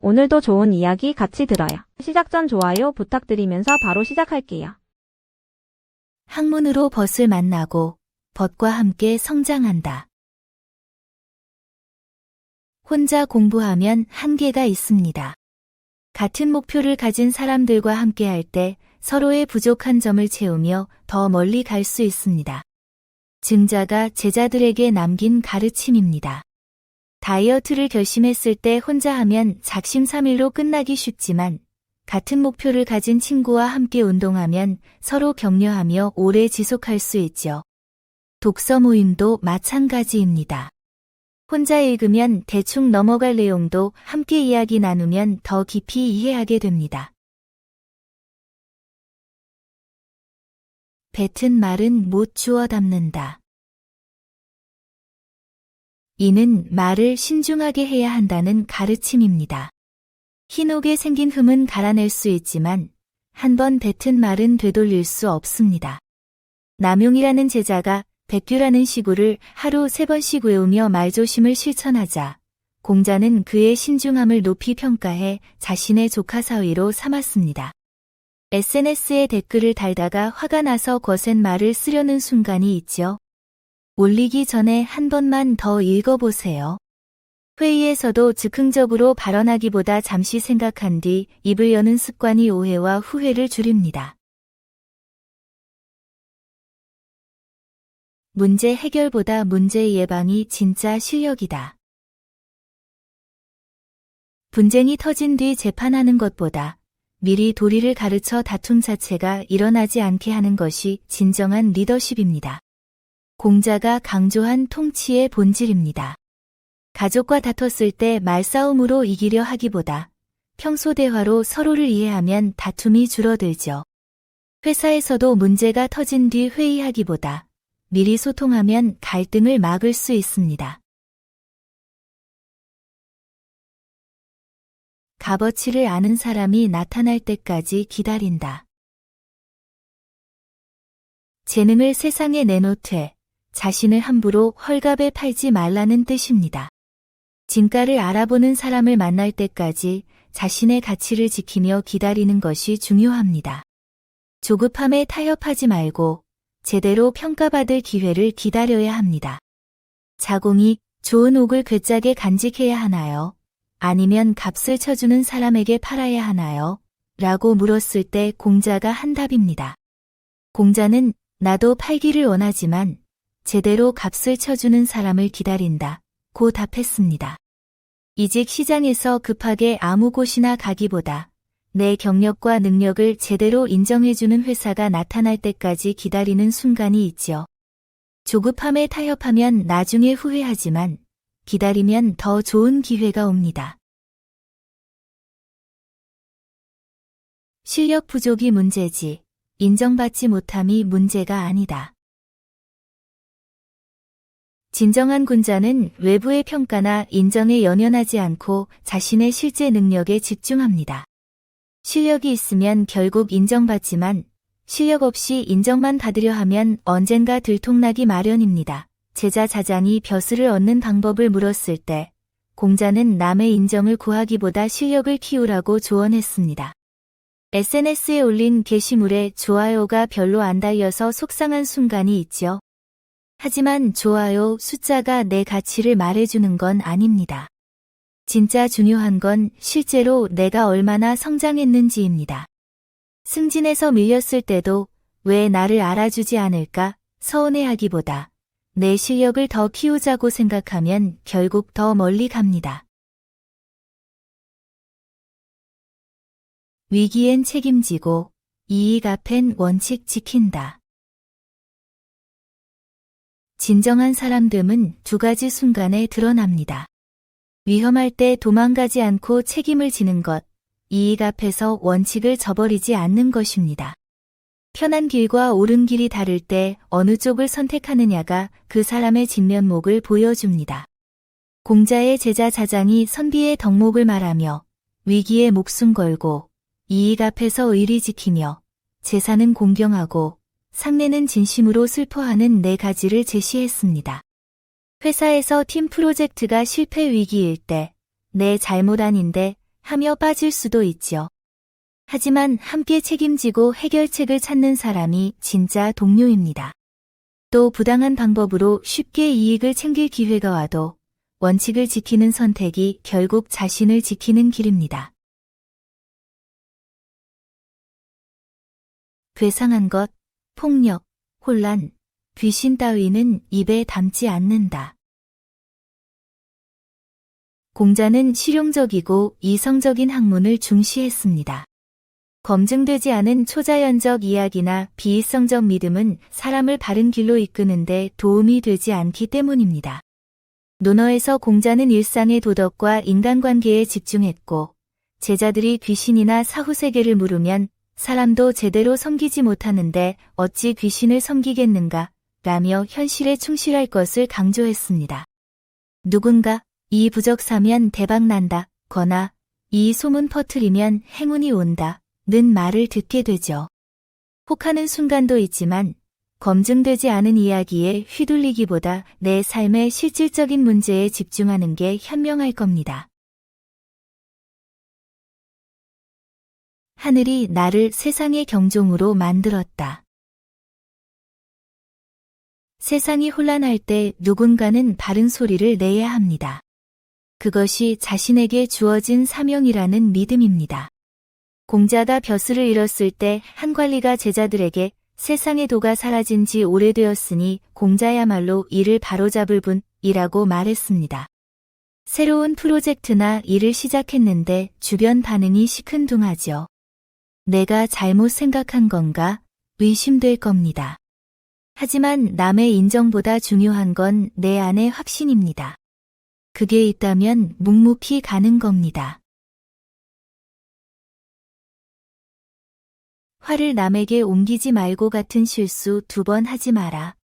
오늘도 좋은 이야기 같이 들어요. 시작 전 좋아요 부탁드리면서 바로 시작할게요. 학문으로 벗을 만나고 벗과 함께 성장한다. 혼자 공부하면 한계가 있습니다. 같은 목표를 가진 사람들과 함께할 때 서로의 부족한 점을 채우며 더 멀리 갈 수 있습니다. 증자가 제자들에게 남긴 가르침입니다. 다이어트를 결심했을 때 혼자 하면 작심삼일로 끝나기 쉽지만 같은 목표를 가진 친구와 함께 운동하면 서로 격려하며 오래 지속할 수 있죠. 독서 모임도 마찬가지입니다. 혼자 읽으면 대충 넘어갈 내용도 함께 이야기 나누면 더 깊이 이해하게 됩니다. 뱉은 말은 못 주워 담는다. 이는 말을 신중하게 해야 한다는 가르침입니다. 흰옥에 생긴 흠은 갈아낼 수 있지만 한 번 뱉은 말은 되돌릴 수 없습니다. 남용이라는 제자가 백규라는 시구를 하루 3번씩 외우며 말조심을 실천하자 공자는 그의 신중함을 높이 평가해 자신의 조카 사위로 삼았습니다. SNS에 댓글을 달다가 화가 나서 거센 말을 쓰려는 순간이 있죠. 올리기 전에 한 번만 더 읽어보세요. 회의에서도 즉흥적으로 발언하기보다 잠시 생각한 뒤 입을 여는 습관이 오해와 후회를 줄입니다. 문제 해결보다 문제 예방이 진짜 실력이다. 분쟁이 터진 뒤 재판하는 것보다 미리 도리를 가르쳐 다툼 자체가 일어나지 않게 하는 것이 진정한 리더십입니다. 공자가 강조한 통치의 본질입니다. 가족과 다퉜을 때 말싸움으로 이기려 하기보다 평소 대화로 서로를 이해하면 다툼이 줄어들죠. 회사에서도 문제가 터진 뒤 회의하기보다 미리 소통하면 갈등을 막을 수 있습니다. 값어치를 아는 사람이 나타날 때까지 기다린다. 재능을 세상에 내놓되 자신을 함부로 헐값에 팔지 말라는 뜻입니다. 진가를 알아보는 사람을 만날 때까지 자신의 가치를 지키며 기다리는 것이 중요합니다. 조급함에 타협하지 말고 제대로 평가받을 기회를 기다려야 합니다. 자공이 좋은 옥을 괴짜게 간직해야 하나요? 아니면 값을 쳐주는 사람에게 팔아야 하나요? 라고 물었을 때 공자가 한 답입니다. 공자는 나도 팔기를 원하지만 제대로 값을 쳐주는 사람을 기다린다 고 답했습니다. 이직 시장에서 급하게 아무 곳이나 가기보다 내 경력과 능력을 제대로 인정해주는 회사가 나타날 때까지 기다리는 순간이 있죠. 조급함에 타협하면 나중에 후회하지만 기다리면 더 좋은 기회가 옵니다. 실력 부족이 문제지 인정받지 못함이 문제가 아니다. 진정한 군자는 외부의 평가나 인정에 연연하지 않고 자신의 실제 능력에 집중합니다. 실력이 있으면 결국 인정받지만 실력 없이 인정만 받으려 하면 언젠가 들통나기 마련입니다. 제자 자장이 벼슬을 얻는 방법을 물었을 때 공자는 남의 인정을 구하기보다 실력을 키우라고 조언했습니다. SNS에 올린 게시물에 좋아요가 별로 안 달려서 속상한 순간이 있죠. 하지만 좋아요 숫자가 내 가치를 말해주는 건 아닙니다. 진짜 중요한 건 실제로 내가 얼마나 성장했는지입니다. 승진에서 밀렸을 때도 왜 나를 알아주지 않을까 서운해하기보다 내 실력을 더 키우자고 생각하면 결국 더 멀리 갑니다. 위기엔 책임지고 이익 앞엔 원칙 지킨다. 진정한 사람됨은 두 가지 순간에 드러납니다. 위험할 때 도망가지 않고 책임을 지는 것, 이익 앞에서 원칙을 저버리지 않는 것입니다. 편한 길과 옳은 길이 다를 때 어느 쪽을 선택하느냐가 그 사람의 진면목을 보여줍니다. 공자의 제자 자장이 선비의 덕목을 말하며 위기에 목숨 걸고 이익 앞에서 의리 지키며 제사는 공경하고 상례는 진심으로 슬퍼하는 4가지를 제시했습니다. 회사에서 팀 프로젝트가 실패 위기일 때 내 잘못 아닌데 하며 빠질 수도 있죠. 하지만 함께 책임지고 해결책을 찾는 사람이 진짜 동료입니다. 또 부당한 방법으로 쉽게 이익을 챙길 기회가 와도 원칙을 지키는 선택이 결국 자신을 지키는 길입니다. 괴상한 것, 폭력, 혼란, 귀신 따위는 입에 담지 않는다. 공자는 실용적이고 이성적인 학문을 중시했습니다. 검증되지 않은 초자연적 이야기나 비이성적 믿음은 사람을 바른 길로 이끄는데 도움이 되지 않기 때문입니다. 논어에서 공자는 일상의 도덕과 인간관계에 집중했고, 제자들이 귀신이나 사후세계를 물으면 사람도 제대로 섬기지 못하는데 어찌 귀신을 섬기겠는가? 라며 현실에 충실할 것을 강조했습니다. 누군가 이 부적 사면 대박 난다 거나 이 소문 퍼뜨리면 행운이 온다 는 말을 듣게 되죠. 혹하는 순간도 있지만 검증되지 않은 이야기에 휘둘리기보다 내 삶의 실질적인 문제에 집중하는 게 현명할 겁니다. 하늘이 나를 세상의 경종으로 만들었다. 세상이 혼란할 때 누군가는 바른 소리를 내야 합니다. 그것이 자신에게 주어진 사명이라는 믿음입니다. 공자가 벼슬을 잃었을 때 한 관리가 제자들에게 세상의 도가 사라진 지 오래되었으니 공자야말로 이를 바로잡을 분이라고 말했습니다. 새로운 프로젝트나 일을 시작했는데 주변 반응이 시큰둥하죠. 내가 잘못 생각한 건가? 의심될 겁니다. 하지만 남의 인정보다 중요한 건 내 안의 확신입니다. 그게 있다면 묵묵히 가는 겁니다. 화를 남에게 옮기지 말고 같은 실수 2번 하지 마라.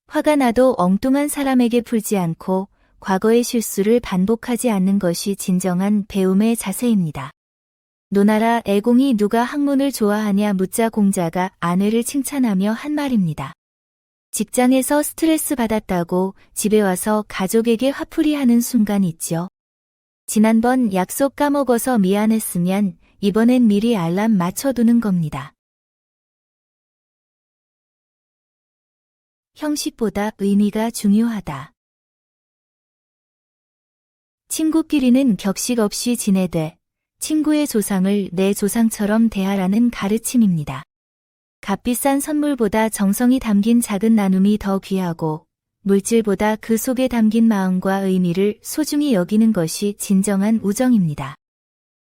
화가 나도 엉뚱한 사람에게 풀지 않고 과거의 실수를 반복하지 않는 것이 진정한 배움의 자세입니다. 노나라 애공이 누가 학문을 좋아하냐 묻자 공자가 아내를 칭찬하며 한 말입니다. 직장에서 스트레스 받았다고 집에 와서 가족에게 화풀이하는 순간 있죠. 지난번 약속 까먹어서 미안했으면 이번엔 미리 알람 맞춰두는 겁니다. 형식보다 의미가 중요하다. 친구끼리는 격식 없이 지내되 친구의 조상을 내 조상처럼 대하라는 가르침입니다. 값비싼 선물보다 정성이 담긴 작은 나눔이 더 귀하고 물질보다 그 속에 담긴 마음과 의미를 소중히 여기는 것이 진정한 우정입니다.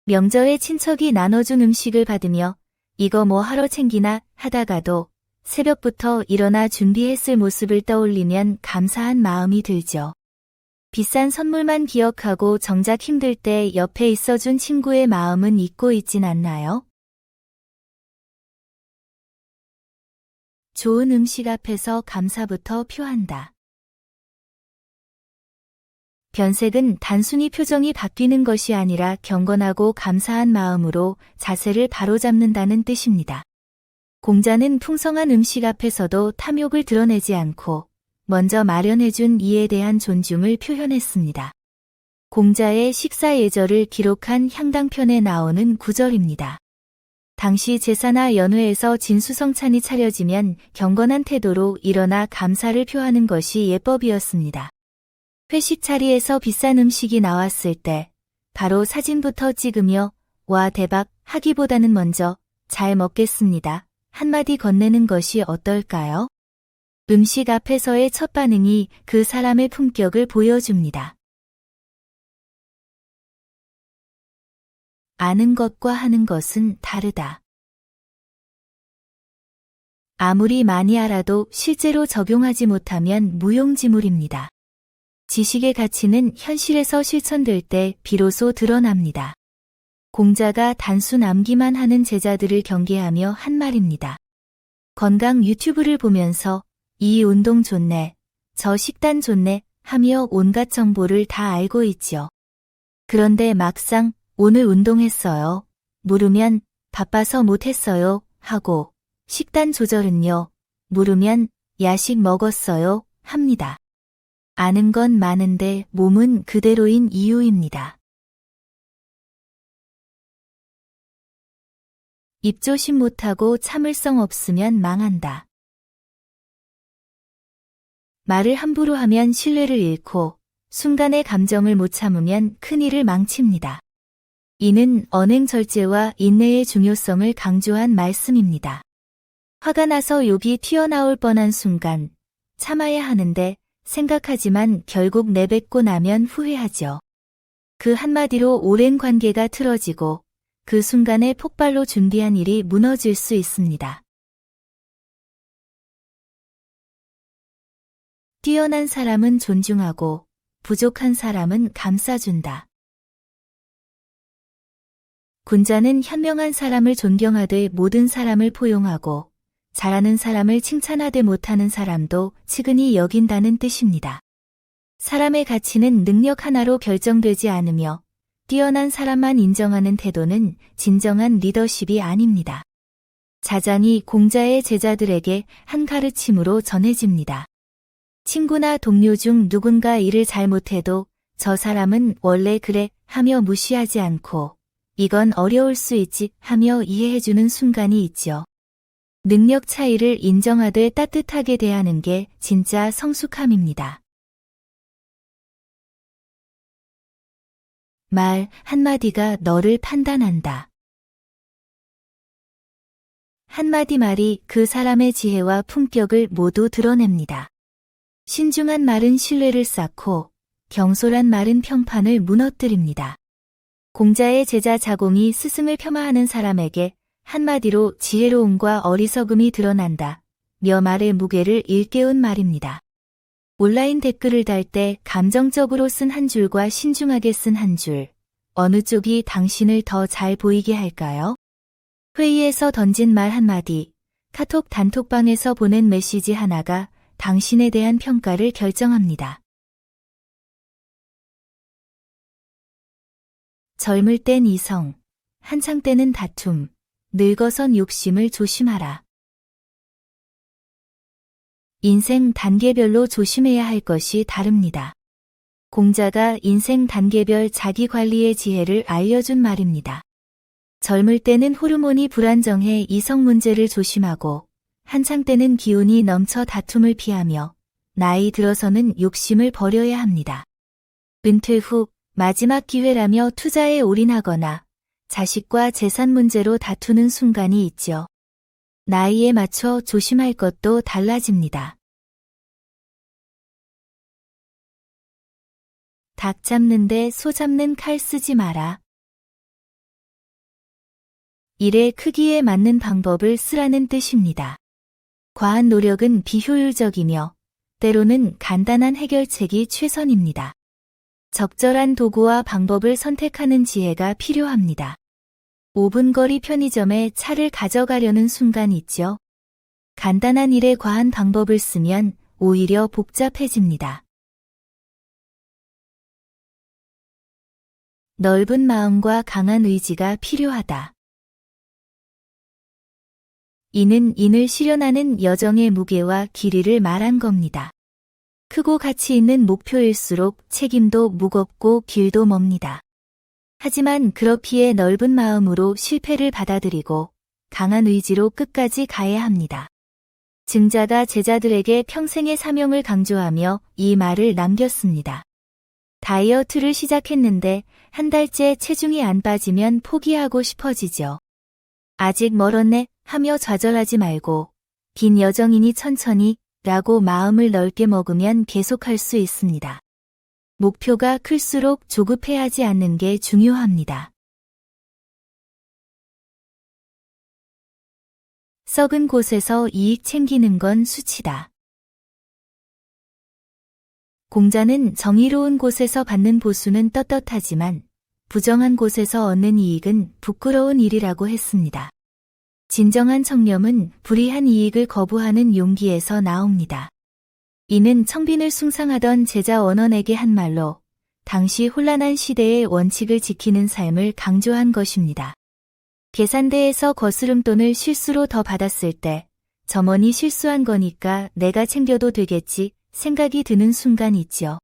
명절에 친척이 나눠준 음식을 받으며 이거 뭐 하러 챙기나 하다가도 새벽부터 일어나 준비했을 모습을 떠올리면 감사한 마음이 들죠. 비싼 선물만 기억하고 정작 힘들 때 옆에 있어준 친구의 마음은 잊고 있진 않나요? 좋은 음식 앞에서 감사부터 표한다. 변색은 단순히 표정이 바뀌는 것이 아니라 경건하고 감사한 마음으로 자세를 바로잡는다는 뜻입니다. 공자는 풍성한 음식 앞에서도 탐욕을 드러내지 않고 먼저 마련해준 이에 대한 존중을 표현했습니다. 공자의 식사 예절을 기록한 향당편에 나오는 구절입니다. 당시 제사나 연회에서 진수성찬이 차려지면 경건한 태도로 일어나 감사를 표하는 것이 예법이었습니다. 회식 자리에서 비싼 음식이 나왔을 때 바로 사진부터 찍으며 와 대박 하기보다는 먼저 잘 먹겠습니다. 한마디 건네는 것이 어떨까요? 음식 앞에서의 첫 반응이 그 사람의 품격을 보여줍니다. 아는 것과 하는 것은 다르다. 아무리 많이 알아도 실제로 적용하지 못하면 무용지물입니다. 지식의 가치는 현실에서 실천될 때 비로소 드러납니다. 공자가 단순 암기만 하는 제자들을 경계하며 한 말입니다. 건강 유튜브를 보면서 이 운동 좋네, 저 식단 좋네 하며 온갖 정보를 다 알고 있죠. 그런데 막상 오늘 운동했어요. 물으면 바빠서 못했어요 하고 식단 조절은요? 물으면 야식 먹었어요 합니다. 아는 건 많은데 몸은 그대로인 이유입니다. 입조심 못하고 참을성 없으면 망한다. 말을 함부로 하면 신뢰를 잃고 순간의 감정을 못 참으면 큰일을 망칩니다. 이는 언행절제와 인내의 중요성을 강조한 말씀입니다. 화가 나서 욕이 튀어나올 뻔한 순간 참아야 하는데 생각하지만 결국 내뱉고 나면 후회하죠. 그 한마디로 오랜 관계가 틀어지고 그 순간에 폭발로 준비한 일이 무너질 수 있습니다. 뛰어난 사람은 존중하고 부족한 사람은 감싸준다. 군자는 현명한 사람을 존경하되 모든 사람을 포용하고 잘하는 사람을 칭찬하되 못하는 사람도 측은히 여긴다는 뜻입니다. 사람의 가치는 능력 하나로 결정되지 않으며 뛰어난 사람만 인정하는 태도는 진정한 리더십이 아닙니다. 자장이 공자의 제자들에게 한 가르침으로 전해집니다. 친구나 동료 중 누군가 일을 잘못해도 저 사람은 원래 그래 하며 무시하지 않고 이건 어려울 수 있지 하며 이해해주는 순간이 있죠. 능력 차이를 인정하되 따뜻하게 대하는 게 진짜 성숙함입니다. 말 한마디가 너를 판단한다. 한마디 말이 그 사람의 지혜와 품격을 모두 드러냅니다. 신중한 말은 신뢰를 쌓고 경솔한 말은 평판을 무너뜨립니다. 공자의 제자 자공이 스승을 폄하하는 사람에게 한마디로 지혜로움과 어리석음이 드러난다 며 말의 무게를 일깨운 말입니다. 온라인 댓글을 달 때 감정적으로 쓴 한 줄과 신중하게 쓴 한 줄, 어느 쪽이 당신을 더 잘 보이게 할까요? 회의에서 던진 말 한마디, 카톡 단톡방에서 보낸 메시지 하나가 당신에 대한 평가를 결정합니다. 젊을 땐 이성, 한창 때는 다툼, 늙어선 욕심을 조심하라. 인생 단계별로 조심해야 할 것이 다릅니다. 공자가 인생 단계별 자기관리의 지혜를 알려준 말입니다. 젊을 때는 호르몬이 불안정해 이성 문제를 조심하고 한창 때는 기운이 넘쳐 다툼을 피하며 나이 들어서는 욕심을 버려야 합니다. 은퇴 후 마지막 기회라며 투자에 올인하거나 자식과 재산 문제로 다투는 순간이 있죠. 나이에 맞춰 조심할 것도 달라집니다. 닭 잡는데 소 잡는 칼 쓰지 마라. 일의 크기에 맞는 방법을 쓰라는 뜻입니다. 과한 노력은 비효율적이며 때로는 간단한 해결책이 최선입니다. 적절한 도구와 방법을 선택하는 지혜가 필요합니다. 5분 거리 편의점에 차를 가져가려는 순간 있죠. 간단한 일에 과한 방법을 쓰면 오히려 복잡해집니다. 넓은 마음과 강한 의지가 필요하다. 이는 인을 실현하는 여정의 무게와 길이를 말한 겁니다. 크고 가치 있는 목표일수록 책임도 무겁고 길도 멉니다. 하지만 그렇기에 넓은 마음으로 실패를 받아들이고 강한 의지로 끝까지 가야 합니다. 증자가 제자들에게 평생의 사명을 강조하며 이 말을 남겼습니다. 다이어트를 시작했는데 한 달째 체중이 안 빠지면 포기하고 싶어지죠. 아직 멀었네 하며 좌절하지 말고 긴 여정이니 천천히 라고 마음을 넓게 먹으면 계속할 수 있습니다. 목표가 클수록 조급해하지 않는 게 중요합니다. 썩은 곳에서 이익 챙기는 건 수치다. 공자는 정의로운 곳에서 받는 보수는 떳떳하지만 부정한 곳에서 얻는 이익은 부끄러운 일이라고 했습니다. 진정한 청렴은 불이한 이익을 거부하는 용기에서 나옵니다. 이는 청빈을 숭상하던 제자 원원에게 한 말로 당시 혼란한 시대의 원칙을 지키는 삶을 강조한 것입니다. 계산대에서 거스름돈을 실수로 더 받았을 때 점원이 실수한 거니까 내가 챙겨도 되겠지 생각이 드는 순간 있죠.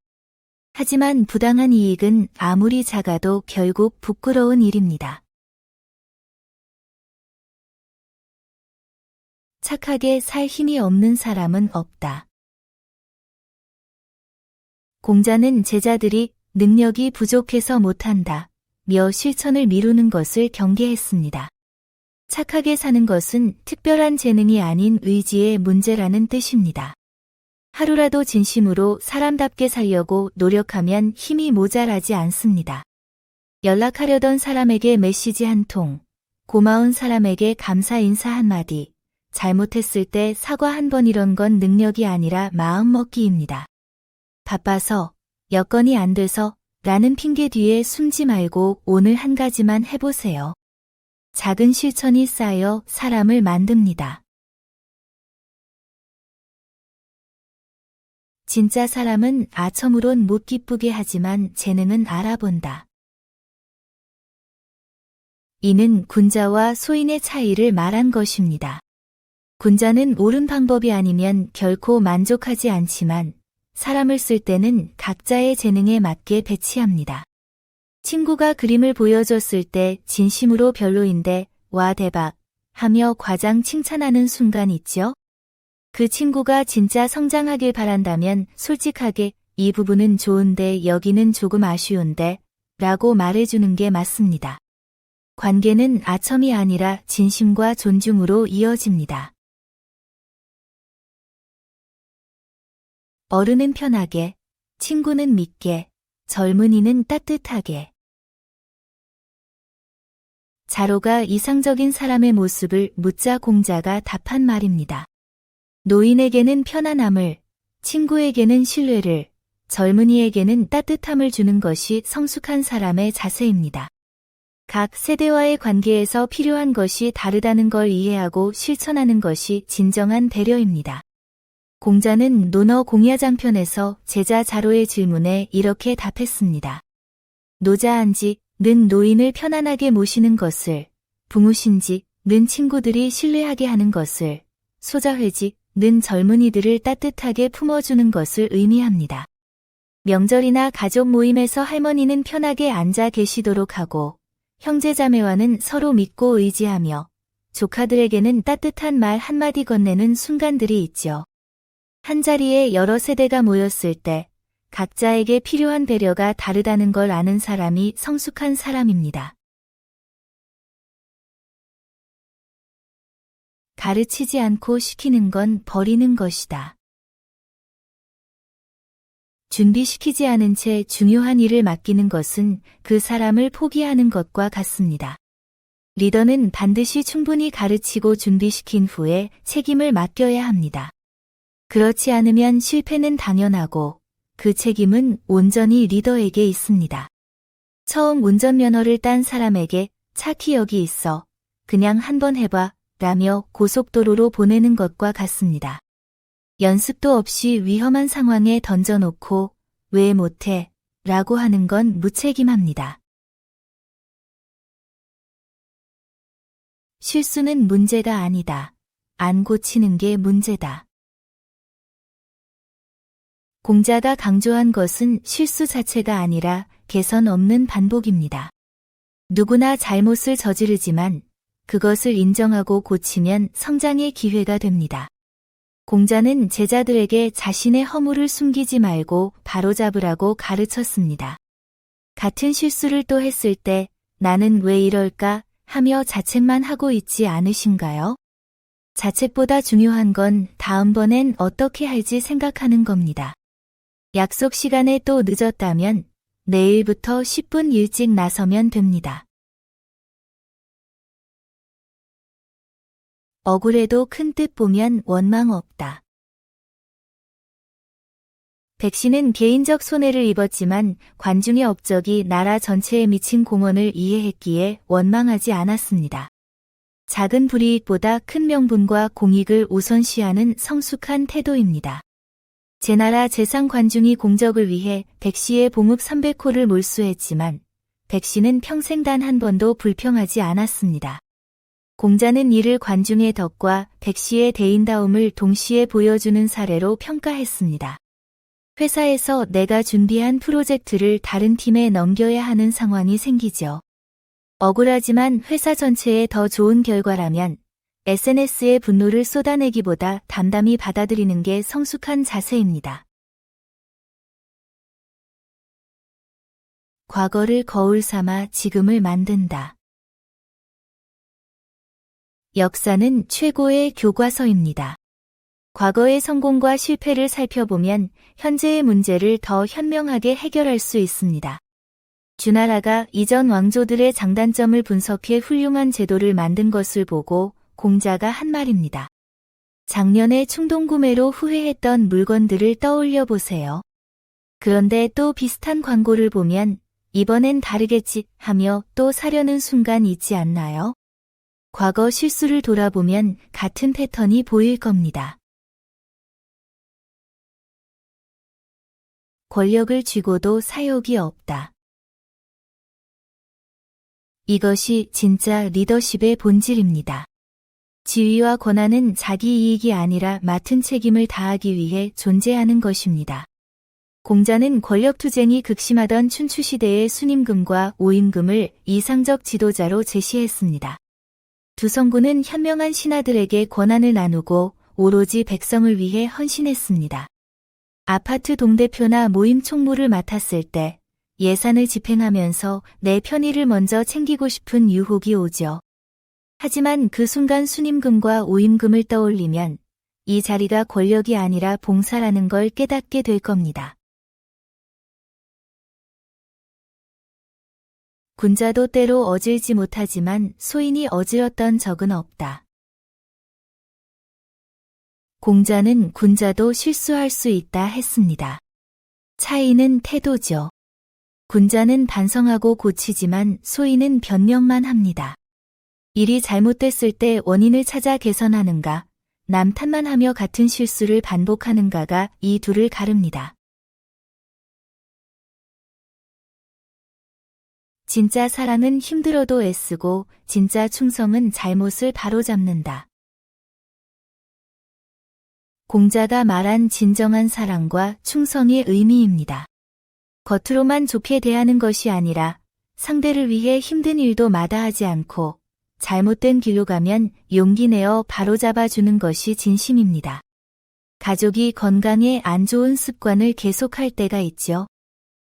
하지만 부당한 이익은 아무리 작아도 결국 부끄러운 일입니다. 착하게 살 힘이 없는 사람은 없다. 공자는 제자들이 능력이 부족해서 못한다 며 실천을 미루는 것을 경계했습니다. 착하게 사는 것은 특별한 재능이 아닌 의지의 문제라는 뜻입니다. 하루라도 진심으로 사람답게 살려고 노력하면 힘이 모자라지 않습니다. 연락하려던 사람에게 메시지 한 통, 고마운 사람에게 감사 인사 한마디, 잘못했을 때 사과 한 번 이런 건 능력이 아니라 마음먹기입니다. 바빠서, 여건이 안 돼서 라는 핑계 뒤에 숨지 말고 오늘 한 가지만 해보세요. 작은 실천이 쌓여 사람을 만듭니다. 진짜 사람은 아첨으론 못 기쁘게 하지만 재능은 알아본다. 이는 군자와 소인의 차이를 말한 것입니다. 군자는 옳은 방법이 아니면 결코 만족하지 않지만 사람을 쓸 때는 각자의 재능에 맞게 배치합니다. 친구가 그림을 보여줬을 때 진심으로 별로인데 와 대박 하며 과장 칭찬하는 순간 있죠? 그 친구가 진짜 성장하길 바란다면 솔직하게 이 부분은 좋은데 여기는 조금 아쉬운데 라고 말해주는 게 맞습니다. 관계는 아첨이 아니라 진심과 존중으로 이어집니다. 어른은 편하게, 친구는 믿게, 젊은이는 따뜻하게. 자로가 이상적인 사람의 모습을 묻자 공자가 답한 말입니다. 노인에게는 편안함을, 친구에게는 신뢰를, 젊은이에게는 따뜻함을 주는 것이 성숙한 사람의 자세입니다. 각 세대와의 관계에서 필요한 것이 다르다는 걸 이해하고 실천하는 것이 진정한 배려입니다. 공자는 논어 공야장편에서 제자 자로의 질문에 이렇게 답했습니다. 노자한지 는 노인을 편안하게 모시는 것을, 부무신지 는 친구들이 신뢰하게 하는 것을, 소자회지 는 젊은이들을 따뜻하게 품어주는 것을 의미합니다. 명절이나 가족 모임에서 할머니는 편하게 앉아 계시도록 하고, 형제자매와는 서로 믿고 의지하며, 조카들에게는 따뜻한 말 한마디 건네는 순간들이 있죠. 한자리에 여러 세대가 모였을 때 각자에게 필요한 배려가 다르다는 걸 아는 사람이 성숙한 사람입니다. 가르치지 않고 시키는 건 버리는 것이다. 준비시키지 않은 채 중요한 일을 맡기는 것은 그 사람을 포기하는 것과 같습니다. 리더는 반드시 충분히 가르치고 준비시킨 후에 책임을 맡겨야 합니다. 그렇지 않으면 실패는 당연하고 그 책임은 온전히 리더에게 있습니다. 처음 운전면허를 딴 사람에게 차키 여기 있어. 그냥 한번 해봐. 라며 고속도로로 보내는 것과 같습니다. 연습도 없이 위험한 상황에 던져놓고 왜 못해? 라고 하는 건 무책임합니다. 실수는 문제가 아니다. 안 고치는 게 문제다. 공자가 강조한 것은 실수 자체가 아니라 개선 없는 반복입니다. 누구나 잘못을 저지르지만 그것을 인정하고 고치면 성장의 기회가 됩니다. 공자는 제자들에게 자신의 허물을 숨기지 말고 바로잡으라고 가르쳤습니다. 같은 실수를 또 했을 때 나는 왜 이럴까 하며 자책만 하고 있지 않으신가요? 자책보다 중요한 건 다음번엔 어떻게 할지 생각하는 겁니다. 약속 시간에 또 늦었다면 내일부터 10분 일찍 나서면 됩니다. 억울해도 큰 뜻 보면 원망 없다. 백신은 개인적 손해를 입었지만 관중의 업적이 나라 전체에 미친 공헌을 이해했기에 원망하지 않았습니다. 작은 불이익보다 큰 명분과 공익을 우선시하는 성숙한 태도입니다. 제나라 제상 관중이 공적을 위해 백씨의 봉읍 300호를 몰수했지만 백씨는 평생 단 한 번도 불평하지 않았습니다. 공자는 이를 관중의 덕과 백씨의 대인다움을 동시에 보여주는 사례로 평가했습니다. 회사에서 내가 준비한 프로젝트를 다른 팀에 넘겨야 하는 상황이 생기죠. 억울하지만 회사 전체에 더 좋은 결과라면 SNS에 분노를 쏟아내기보다 담담히 받아들이는 게 성숙한 자세입니다. 과거를 거울 삼아 지금을 만든다. 역사는 최고의 교과서입니다. 과거의 성공과 실패를 살펴보면 현재의 문제를 더 현명하게 해결할 수 있습니다. 주나라가 이전 왕조들의 장단점을 분석해 훌륭한 제도를 만든 것을 보고 공자가 한 말입니다. 작년에 충동구매로 후회했던 물건들을 떠올려 보세요. 그런데 또 비슷한 광고를 보면 이번엔 다르겠지 하며 또 사려는 순간 있지 않나요? 과거 실수를 돌아보면 같은 패턴이 보일 겁니다. 권력을 쥐고도 사욕이 없다. 이것이 진짜 리더십의 본질입니다. 지위와 권한은 자기 이익이 아니라 맡은 책임을 다하기 위해 존재하는 것입니다. 공자는 권력투쟁이 극심하던 춘추시대의 순임금과 오임금을 이상적 지도자로 제시했습니다. 두 성군은 현명한 신하들에게 권한을 나누고 오로지 백성을 위해 헌신했습니다. 아파트 동대표나 모임 총무를 맡았을 때 예산을 집행하면서 내 편의를 먼저 챙기고 싶은 유혹이 오죠. 하지만 그 순간 순임금과 오임금을 떠올리면 이 자리가 권력이 아니라 봉사라는 걸 깨닫게 될 겁니다. 군자도 때로 어질지 못하지만 소인이 어지렀던 적은 없다. 공자는 군자도 실수할 수 있다 했습니다. 차이는 태도죠. 군자는 반성하고 고치지만 소인은 변명만 합니다. 일이 잘못됐을 때 원인을 찾아 개선하는가, 남 탓만 하며 같은 실수를 반복하는가가 이 둘을 가릅니다. 진짜 사랑은 힘들어도 애쓰고 진짜 충성은 잘못을 바로잡는다. 공자가 말한 진정한 사랑과 충성의 의미입니다. 겉으로만 좋게 대하는 것이 아니라 상대를 위해 힘든 일도 마다하지 않고 잘못된 길로 가면 용기 내어 바로잡아주는 것이 진심입니다. 가족이 건강에 안 좋은 습관을 계속할 때가 있죠.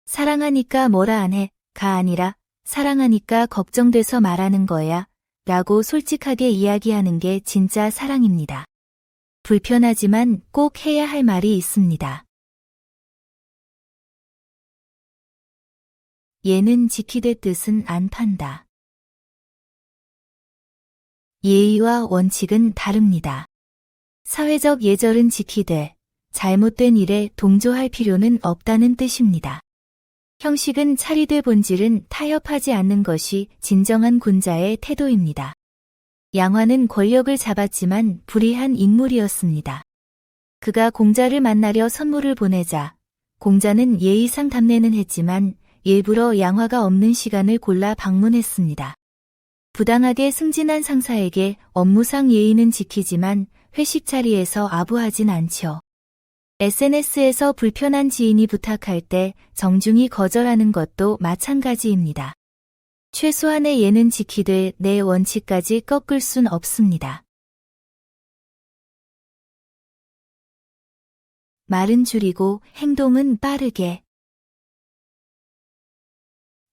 사랑하니까 뭐라 안 해, 가 아니라 사랑하니까 걱정돼서 말하는 거야 라고 솔직하게 이야기하는 게 진짜 사랑입니다. 불편하지만 꼭 해야 할 말이 있습니다. 예는 지키되 뜻은 안 판다. 예의와 원칙은 다릅니다. 사회적 예절은 지키되 잘못된 일에 동조할 필요는 없다는 뜻입니다. 형식은 차리되 본질은 타협하지 않는 것이 진정한 군자의 태도입니다. 양화는 권력을 잡았지만 불의한 인물이었습니다. 그가 공자를 만나려 선물을 보내자 공자는 예의상 답례는 했지만 일부러 양화가 없는 시간을 골라 방문했습니다. 부당하게 승진한 상사에게 업무상 예의는 지키지만 회식 자리에서 아부하진 않죠. SNS에서 불편한 지인이 부탁할 때 정중히 거절하는 것도 마찬가지입니다. 최소한의 예는 지키되 내 원칙까지 꺾을 순 없습니다. 말은 줄이고 행동은 빠르게.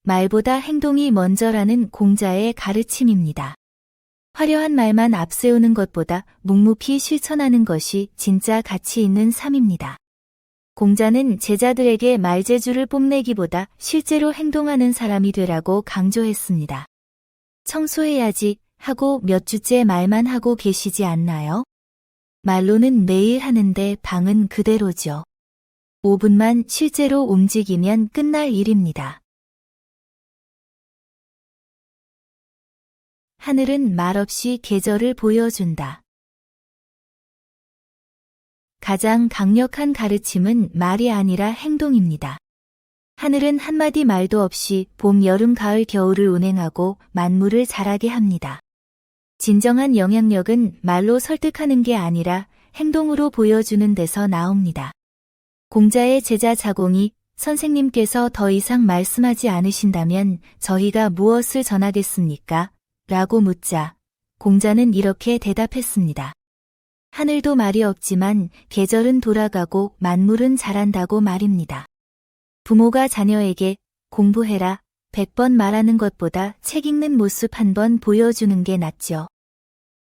말보다 행동이 먼저라는 공자의 가르침입니다. 화려한 말만 앞세우는 것보다 묵묵히 실천하는 것이 진짜 가치 있는 삶입니다. 공자는 제자들에게 말재주를 뽐내기보다 실제로 행동하는 사람이 되라고 강조했습니다. 청소해야지 하고 몇 주째 말만 하고 계시지 않나요? 말로는 매일 하는데 방은 그대로죠. 5분만 실제로 움직이면 끝날 일입니다. 하늘은 말없이 계절을 보여준다. 가장 강력한 가르침은 말이 아니라 행동입니다. 하늘은 한마디 말도 없이 봄, 여름, 가을, 겨울을 운행하고 만물을 자라게 합니다. 진정한 영향력은 말로 설득하는 게 아니라 행동으로 보여주는 데서 나옵니다. 공자의 제자 자공이 선생님께서 더 이상 말씀하지 않으신다면 저희가 무엇을 전하겠습니까? 라고 묻자 공자는 이렇게 대답했습니다. 하늘도 말이 없지만 계절은 돌아가고 만물은 자란다고 말입니다. 부모가 자녀에게 공부해라 100번 말하는 것보다 책 읽는 모습 한 번 보여주는 게 낫죠.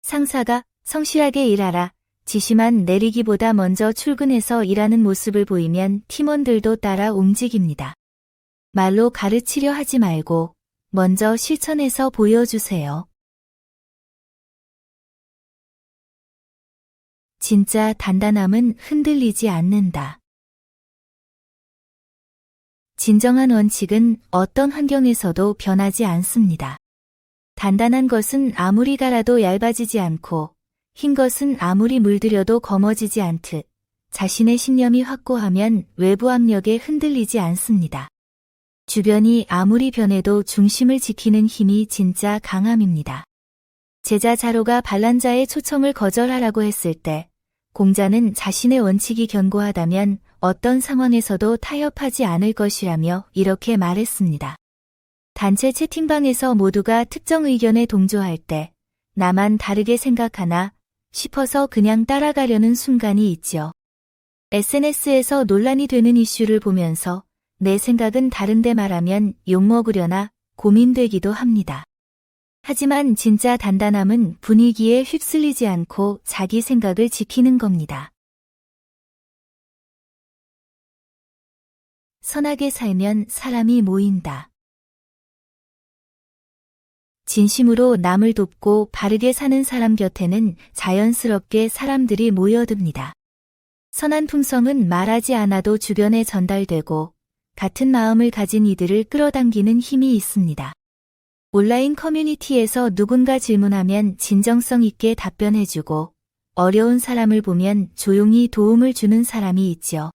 상사가 성실하게 일하라 지시만 내리기보다 먼저 출근해서 일하는 모습을 보이면 팀원들도 따라 움직입니다. 말로 가르치려 하지 말고 먼저 실천해서 보여주세요. 진짜 단단함은 흔들리지 않는다. 진정한 원칙은 어떤 환경에서도 변하지 않습니다. 단단한 것은 아무리 갈아도 얇아지지 않고 흰 것은 아무리 물들여도 검어지지 않듯 자신의 신념이 확고하면 외부 압력에 흔들리지 않습니다. 주변이 아무리 변해도 중심을 지키는 힘이 진짜 강함입니다. 제자 자로가 반란자의 초청을 거절하라고 했을 때 공자는 자신의 원칙이 견고하다면 어떤 상황에서도 타협하지 않을 것이라며 이렇게 말했습니다. 단체 채팅방에서 모두가 특정 의견에 동조할 때 나만 다르게 생각하나 싶어서 그냥 따라가려는 순간이 있죠. SNS에서 논란이 되는 이슈를 보면서 내 생각은 다른데 말하면 욕먹으려나 고민되기도 합니다. 하지만 진짜 단단함은 분위기에 휩쓸리지 않고 자기 생각을 지키는 겁니다. 선하게 살면 사람이 모인다. 진심으로 남을 돕고 바르게 사는 사람 곁에는 자연스럽게 사람들이 모여듭니다. 선한 품성은 말하지 않아도 주변에 전달되고 같은 마음을 가진 이들을 끌어당기는 힘이 있습니다. 온라인 커뮤니티에서 누군가 질문하면 진정성 있게 답변해주고 어려운 사람을 보면 조용히 도움을 주는 사람이 있죠.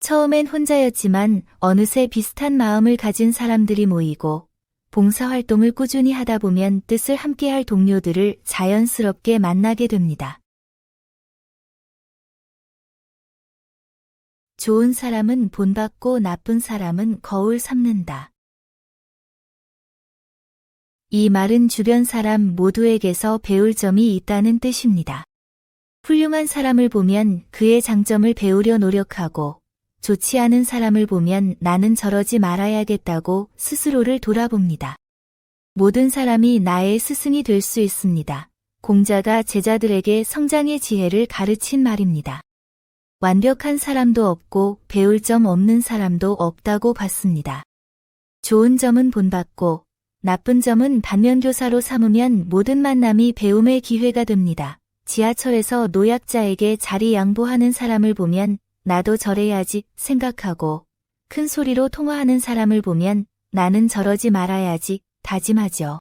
처음엔 혼자였지만 어느새 비슷한 마음을 가진 사람들이 모이고 봉사활동을 꾸준히 하다 보면 뜻을 함께할 동료들을 자연스럽게 만나게 됩니다. 좋은 사람은 본받고 나쁜 사람은 거울 삼는다. 이 말은 주변 사람 모두에게서 배울 점이 있다는 뜻입니다. 훌륭한 사람을 보면 그의 장점을 배우려 노력하고 좋지 않은 사람을 보면 나는 저러지 말아야겠다고 스스로를 돌아봅니다. 모든 사람이 나의 스승이 될 수 있습니다. 공자가 제자들에게 성장의 지혜를 가르친 말입니다. 완벽한 사람도 없고 배울 점 없는 사람도 없다고 봤습니다. 좋은 점은 본받고 나쁜 점은 반면교사로 삼으면 모든 만남이 배움의 기회가 됩니다. 지하철에서 노약자에게 자리 양보하는 사람을 보면 나도 저래야지 생각하고 큰 소리로 통화하는 사람을 보면 나는 저러지 말아야지 다짐하죠.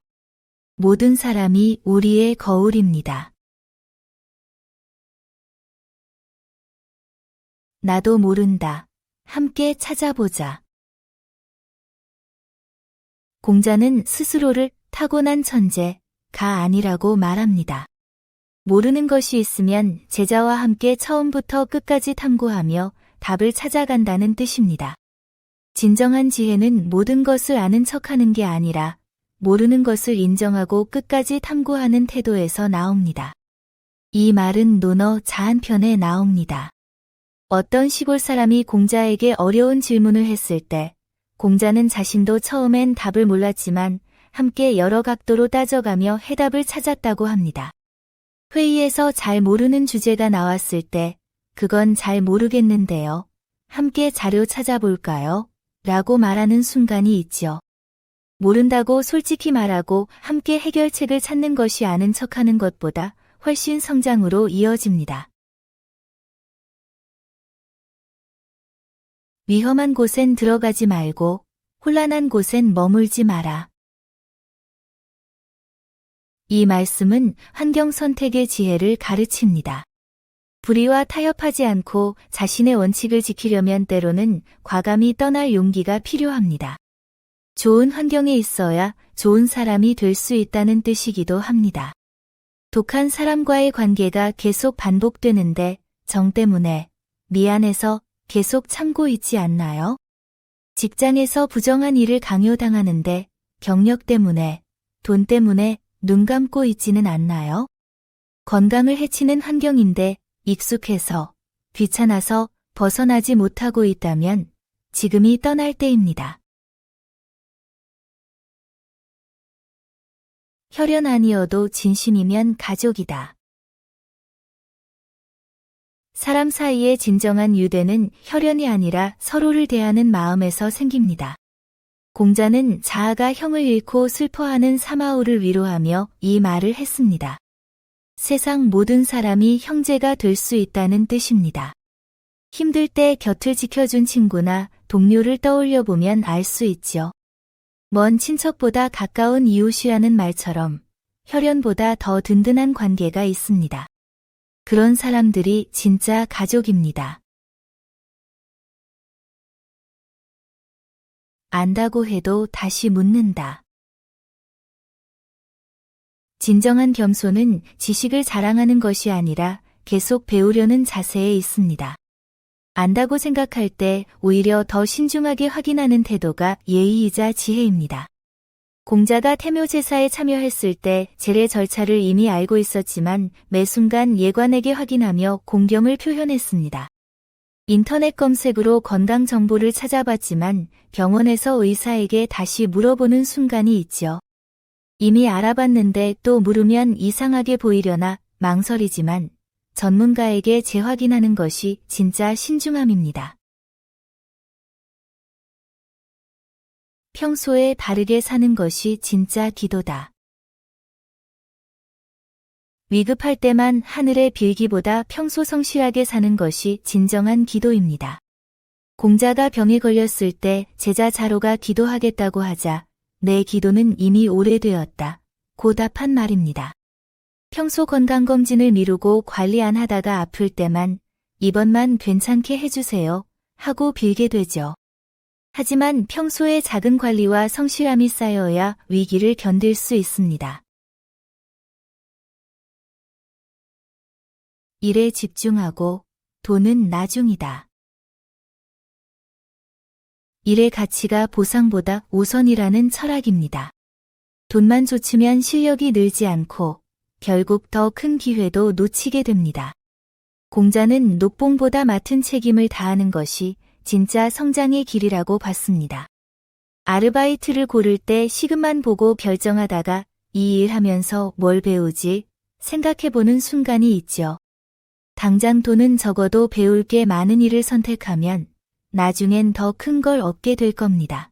모든 사람이 우리의 거울입니다. 나도 모른다. 함께 찾아보자. 공자는 스스로를 타고난 천재가 아니라고 말합니다. 모르는 것이 있으면 제자와 함께 처음부터 끝까지 탐구하며 답을 찾아간다는 뜻입니다. 진정한 지혜는 모든 것을 아는 척하는 게 아니라 모르는 것을 인정하고 끝까지 탐구하는 태도에서 나옵니다. 이 말은 논어 자한편에 나옵니다. 어떤 시골 사람이 공자에게 어려운 질문을 했을 때 공자는 자신도 처음엔 답을 몰랐지만 함께 여러 각도로 따져가며 해답을 찾았다고 합니다. 회의에서 잘 모르는 주제가 나왔을 때 그건 잘 모르겠는데요. 함께 자료 찾아볼까요? 라고 말하는 순간이 있죠. 모른다고 솔직히 말하고 함께 해결책을 찾는 것이 아는 척하는 것보다 훨씬 성장으로 이어집니다. 위험한 곳엔 들어가지 말고 혼란한 곳엔 머물지 마라. 이 말씀은 환경 선택의 지혜를 가르칩니다. 불의와 타협하지 않고 자신의 원칙을 지키려면 때로는 과감히 떠날 용기가 필요합니다. 좋은 환경에 있어야 좋은 사람이 될 수 있다는 뜻이기도 합니다. 독한 사람과의 관계가 계속 반복되는데 정 때문에 미안해서 계속 참고 있지 않나요? 직장에서 부정한 일을 강요당하는데 경력 때문에, 돈 때문에 눈 감고 있지는 않나요? 건강을 해치는 환경인데 익숙해서, 귀찮아서 벗어나지 못하고 있다면 지금이 떠날 때입니다. 혈연 아니어도 진심이면 가족이다. 사람 사이의 진정한 유대는 혈연이 아니라 서로를 대하는 마음에서 생깁니다. 공자는 자아가 형을 잃고 슬퍼하는 사마오를 위로하며 이 말을 했습니다. 세상 모든 사람이 형제가 될 수 있다는 뜻입니다. 힘들 때 곁을 지켜준 친구나 동료를 떠올려 보면 알 수 있죠. 먼 친척보다 가까운 이웃이라는 말처럼 혈연보다 더 든든한 관계가 있습니다. 그런 사람들이 진짜 가족입니다. 안다고 해도 다시 묻는다. 진정한 겸손은 지식을 자랑하는 것이 아니라 계속 배우려는 자세에 있습니다. 안다고 생각할 때 오히려 더 신중하게 확인하는 태도가 예의이자 지혜입니다. 공자가 태묘 제사에 참여했을 때 제례 절차를 이미 알고 있었지만 매 순간 예관에게 확인하며 공경을 표현했습니다. 인터넷 검색으로 건강 정보를 찾아봤지만 병원에서 의사에게 다시 물어보는 순간이 있죠. 이미 알아봤는데 또 물으면 이상하게 보이려나 망설이지만 전문가에게 재확인하는 것이 진짜 신중함입니다. 평소에 바르게 사는 것이 진짜 기도다. 위급할 때만 하늘에 빌기보다 평소 성실하게 사는 것이 진정한 기도입니다. 공자가 병에 걸렸을 때 제자 자로가 기도하겠다고 하자 내 기도는 이미 오래되었다 고 답한 말입니다. 평소 건강검진을 미루고 관리 안 하다가 아플 때만 이번만 괜찮게 해주세요 하고 빌게 되죠. 하지만 평소에 작은 관리와 성실함이 쌓여야 위기를 견딜 수 있습니다. 일에 집중하고 돈은 나중이다. 일의 가치가 보상보다 우선이라는 철학입니다. 돈만 좋으면 실력이 늘지 않고 결국 더 큰 기회도 놓치게 됩니다. 공자는 녹봉보다 맡은 책임을 다하는 것이 진짜 성장의 길이라고 봤습니다. 아르바이트를 고를 때 시급만 보고 결정하다가 이 일 하면서 뭘 배우지 생각해보는 순간이 있죠. 당장 돈은 적어도 배울 게 많은 일을 선택하면 나중엔 더 큰 걸 얻게 될 겁니다.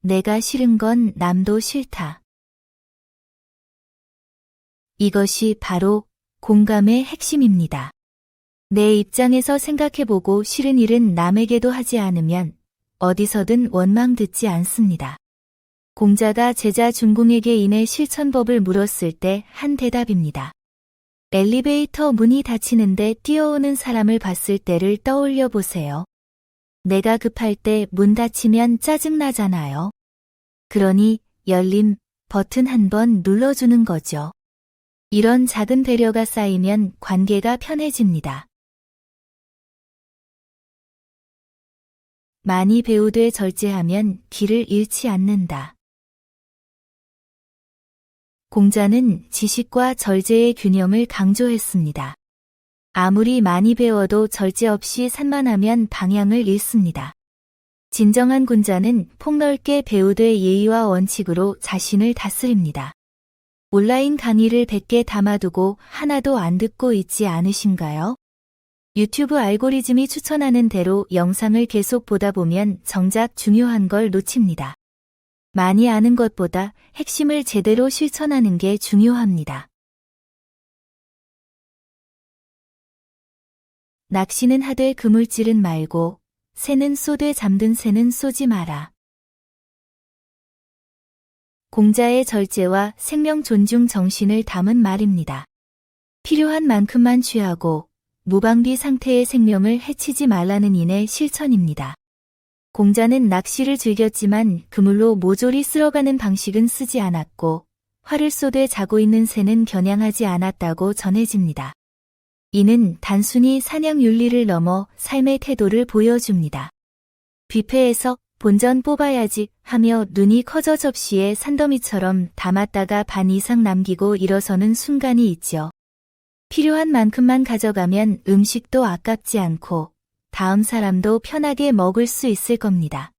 내가 싫은 건 남도 싫다. 이것이 바로 공감의 핵심입니다. 내 입장에서 생각해보고 싫은 일은 남에게도 하지 않으면 어디서든 원망 듣지 않습니다. 공자가 제자 중공에게 인해 실천법을 물었을 때 한 대답입니다. 엘리베이터 문이 닫히는데 뛰어오는 사람을 봤을 때를 떠올려 보세요. 내가 급할 때 문 닫히면 짜증나잖아요. 그러니 열림 버튼 한번 눌러주는 거죠. 이런 작은 배려가 쌓이면 관계가 편해집니다. 많이 배우되 절제하면 길을 잃지 않는다. 공자는 지식과 절제의 균형을 강조했습니다. 아무리 많이 배워도 절제 없이 산만하면 방향을 잃습니다. 진정한 군자는 폭넓게 배우되 예의와 원칙으로 자신을 다스립니다. 온라인 강의를 100개 담아두고 하나도 안 듣고 있지 않으신가요? 유튜브 알고리즘이 추천하는 대로 영상을 계속 보다 보면 정작 중요한 걸 놓칩니다. 많이 아는 것보다 핵심을 제대로 실천하는 게 중요합니다. 낚시는 하되 그물질은 말고 새는 쏘되 잠든 새는 쏘지 마라. 공자의 절제와 생명 존중 정신을 담은 말입니다. 필요한 만큼만 취하고 무방비 상태의 생명을 해치지 말라는 인의 실천입니다. 공자는 낚시를 즐겼지만 그물로 모조리 쓸어가는 방식은 쓰지 않았고 활을 쏘되 자고 있는 새는 겨냥하지 않았다고 전해집니다. 이는 단순히 사냥 윤리를 넘어 삶의 태도를 보여줍니다. 뷔페에서 본전 뽑아야지 하며 눈이 커져 접시에 산더미처럼 담았다가 반 이상 남기고 일어서는 순간이 있죠. 필요한 만큼만 가져가면 음식도 아깝지 않고 다음 사람도 편하게 먹을 수 있을 겁니다.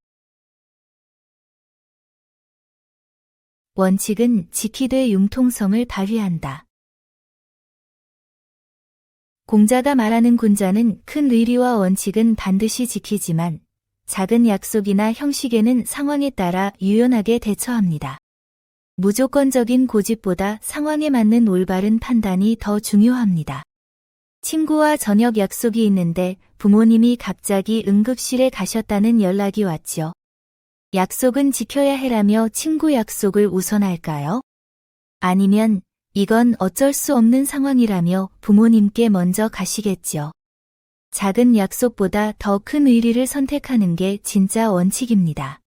원칙은 지키되 융통성을 발휘한다. 공자가 말하는 군자는 큰 의리와 원칙은 반드시 지키지만 작은 약속이나 형식에는 상황에 따라 유연하게 대처합니다. 무조건적인 고집보다 상황에 맞는 올바른 판단이 더 중요합니다. 친구와 저녁 약속이 있는데 부모님이 갑자기 응급실에 가셨다는 연락이 왔죠. 약속은 지켜야 해라며 친구 약속을 우선할까요? 아니면 이건 어쩔 수 없는 상황이라며 부모님께 먼저 가시겠죠. 작은 약속보다 더 큰 의리를 선택하는 게 진짜 원칙입니다.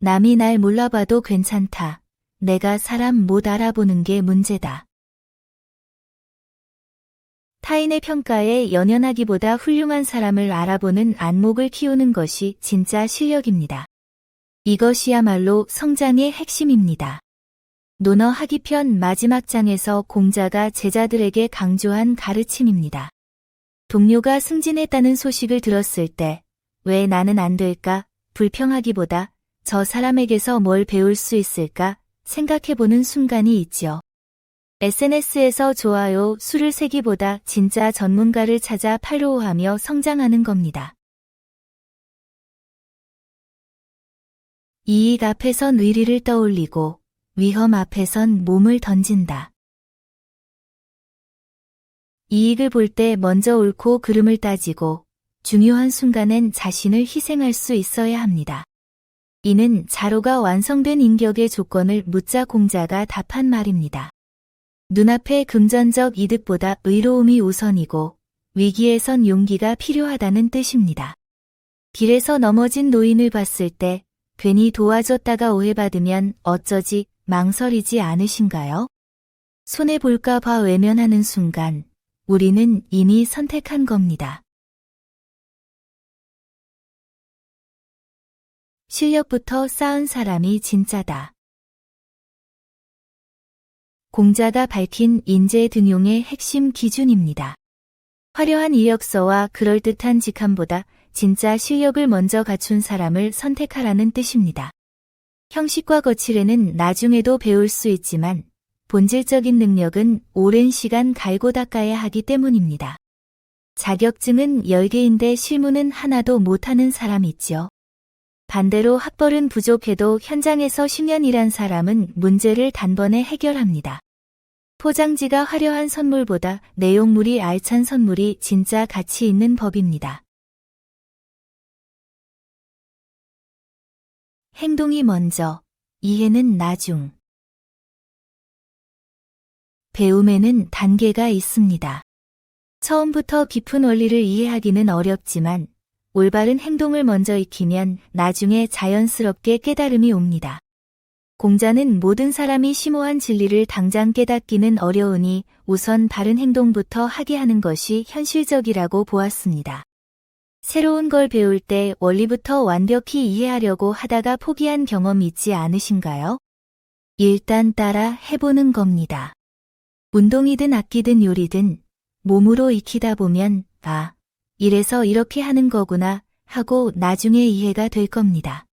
남이 날 몰라봐도 괜찮다. 내가 사람 못 알아보는 게 문제다. 타인의 평가에 연연하기보다 훌륭한 사람을 알아보는 안목을 키우는 것이 진짜 실력입니다. 이것이야말로 성장의 핵심입니다. 논어 하기편 마지막 장에서 공자가 제자들에게 강조한 가르침입니다. 동료가 승진했다는 소식을 들었을 때 왜 나는 안 될까 불평하기보다 저 사람에게서 뭘 배울 수 있을까 생각해보는 순간이 있죠. SNS에서 좋아요 수를 세기보다 진짜 전문가를 찾아 팔로우하며 성장하는 겁니다. 이익 앞에선 의리를 떠올리고 위험 앞에선 몸을 던진다. 이익을 볼 때 먼저 옳고 그름을 따지고 중요한 순간엔 자신을 희생할 수 있어야 합니다. 이는 자로가 완성된 인격의 조건을 묻자 공자가 답한 말입니다. 눈앞의 금전적 이득보다 의로움이 우선이고 위기에선 용기가 필요하다는 뜻입니다. 길에서 넘어진 노인을 봤을 때 괜히 도와줬다가 오해받으면 어쩌지 망설이지 않으신가요? 손해볼까 봐 외면하는 순간 우리는 이미 선택한 겁니다. 실력부터 쌓은 사람이 진짜다. 공자가 밝힌 인재 등용의 핵심 기준입니다. 화려한 이력서와 그럴듯한 직함보다 진짜 실력을 먼저 갖춘 사람을 선택하라는 뜻입니다. 형식과 거칠에는 나중에도 배울 수 있지만 본질적인 능력은 오랜 시간 갈고 닦아야 하기 때문입니다. 자격증은 10개인데 실무는 하나도 못하는 사람 있죠. 반대로 학벌은 부족해도 현장에서 10년 일한 사람은 문제를 단번에 해결합니다. 포장지가 화려한 선물보다 내용물이 알찬 선물이 진짜 가치 있는 법입니다. 행동이 먼저, 이해는 나중. 배움에는 단계가 있습니다. 처음부터 깊은 원리를 이해하기는 어렵지만 올바른 행동을 먼저 익히면 나중에 자연스럽게 깨달음이 옵니다. 공자는 모든 사람이 심오한 진리를 당장 깨닫기는 어려우니 우선 바른 행동부터 하게 하는 것이 현실적이라고 보았습니다. 새로운 걸 배울 때 원리부터 완벽히 이해하려고 하다가 포기한 경험 있지 않으신가요? 일단 따라 해보는 겁니다. 운동이든 악기든 요리든 몸으로 익히다 보면 이래서 이렇게 하는 거구나 하고 나중에 이해가 될 겁니다.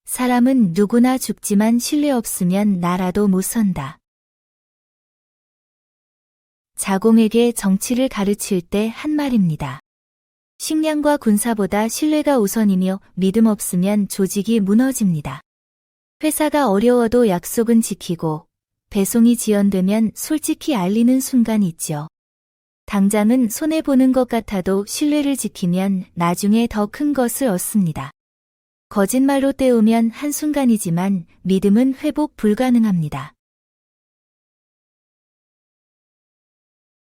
사람은 누구나 죽지만 신뢰 없으면 나라도 못 선다. 자공에게 정치를 가르칠 때 한 말입니다. 식량과 군사보다 신뢰가 우선이며 믿음 없으면 조직이 무너집니다. 회사가 어려워도 약속은 지키고 배송이 지연되면 솔직히 알리는 순간 있죠. 당장은 손해보는 것 같아도 신뢰를 지키면 나중에 더 큰 것을 얻습니다. 거짓말로 때우면 한순간이지만 믿음은 회복 불가능합니다.